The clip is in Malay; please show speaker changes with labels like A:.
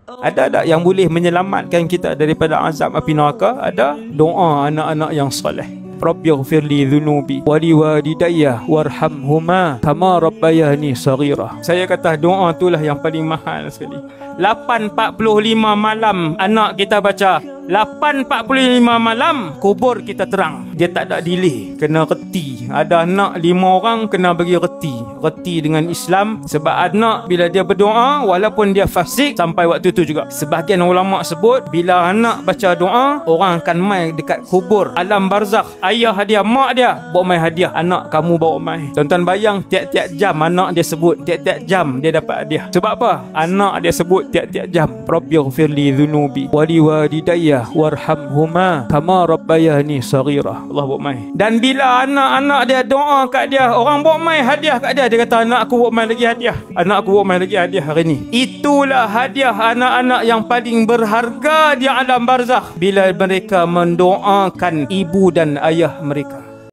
A: Ada tak yang boleh menyelamatkan kita daripada azab api neraka? Ada. Doa anak-anak yang soleh. Rabbighfirli dhunubi wa liwalidayya warhamhuma kama rabbayani saghira. Saya kata doa itulah yang paling mahal sekali. 8.45 malam anak kita baca. 8.45 malam kubur kita terang. Dia tak ada delay. Kena reti. Ada anak 5 orang kena bagi reti. Reti dengan Islam. Sebab anak bila dia berdoa walaupun dia fasik sampai waktu tu juga. Sebahagian ulama sebut bila anak baca doa orang akan mai dekat kubur alam barzakh. Ayah dia, mak dia bawa mai hadiah. Anak kamu bawa mai. Tuan-tuan bayang tiap-tiap jam anak dia sebut. Tiap-tiap jam dia dapat hadiah. Sebab apa? Anak dia sebut tiap-tiap jam. Rabbighfirli dhunubi wa liwalidayya warhamhuma kama rabbayani saghira. Allah bawa mai. Dan bila anak-anak dia doa kat dia, orang bawa mai hadiah kat dia, dia kata anak aku bawa mai lagi hadiah. Anak aku bawa mai lagi hadiah hari ni. Itulah hadiah anak-anak yang paling berharga di alam barzakh bila mereka mendoakan ibu dan ayah mereka.